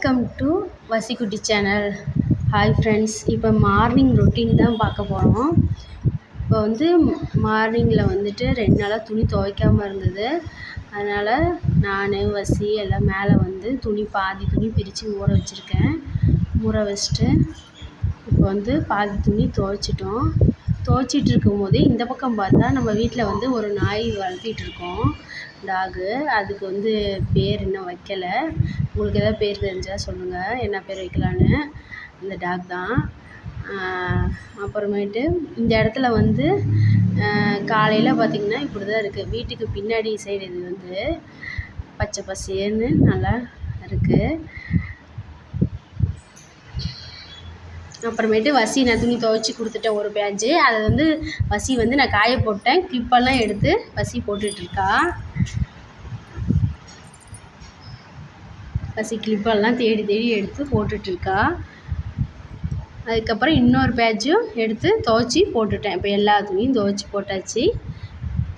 Welcome to Vasikutti channel. Hi friends, இப்போ morning routine தான் பார்க்க போகிறோம். இப்போ மார்னிங்கில் 2 நாளாக துணி துவைக்காமல் இருந்தது. அதனால் நான் வசி எல்லாம் மேலே துணி பாதி துணி பிரித்து ஊற வச்சுருக்கேன். ஊற வச்சுட்டு இப்போ பாதி துணி துவைச்சிட்டோம். துவைச்சிட்டு இருக்கும்போதே இந்த பக்கம் பார்த்தா நம்ம வீட்டில் ஒரு நாய் வளர்த்திட்ருக்கோம், டாகு. அதுக்கு பேர் இன்னும் வைக்கலை. உங்களுக்கு எதாவது பேர் தெரிஞ்சால் சொல்லுங்கள், என்ன பேர் வைக்கலான்னு. இந்த டாக் தான். அப்புறமேட்டு இந்த இடத்துல காலையில் பார்த்திங்கன்னா இப்படி தான் இருக்குது. வீட்டுக்கு பின்னாடி சைடு இது பச்சை பசேன்னு நல்லா இருக்குது. அப்புறமேட்டு வசி நான் துணி துவைச்சி கொடுத்துட்டேன் ஒரு பேட்ச்சு. அதை வசி நான் காய போட்டேன். கிளிப்பெல்லாம் எடுத்து வசி போட்டுட்ருக்கா. வசி கிளிப்பெல்லாம் தேடி எடுத்து போட்டுட்ருக்கா. அதுக்கப்புறம் இன்னொரு பேட்சும் எடுத்து துவைச்சி போட்டுட்டேன். இப்போ எல்லா துணியும் துவைச்சி போட்டாச்சு.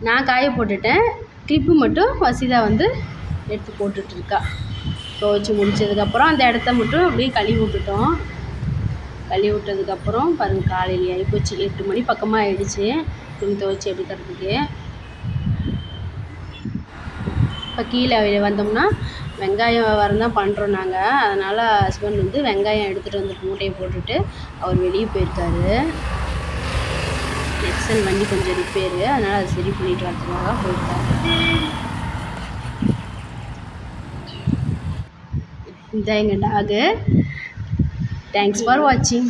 நான் காய போட்டுட்டேன். கிளிப்பு மட்டும் வசிதான் எடுத்து போட்டுட்ருக்கா. துவைச்சி முடிச்சதுக்கப்புறம் அந்த இடத்த மட்டும் அப்படியே கழுவி விட்டுட்டோம். கழுவி விட்டதுக்கப்புறம் பாருங்கள், காலையில் ஆகிப்போச்சு. 8 மணி பக்கமாக ஆகிடுச்சு துணி துவைச்சி எடுக்கிறதுக்கு. இப்போ கீழே வந்தோம்னா வெங்காயம் வியாபாரம் தான் பண்ணுறோம் நாங்கள். அதனால் ஹஸ்பண்ட் வெங்காயம் எடுத்துகிட்டு மூட்டையை போட்டுட்டு அவர் வெளியே போயிருக்காரு. எக்ஸல் வண்டி கொஞ்சம் ரிப்பேரு, அதனால் அதை சரி பண்ணிட்டு வரதுக்காக போயிருக்காரு. இதான் எங்கள் டாகு. தேங்க்ஸ் ஃபார் வாட்சிங்.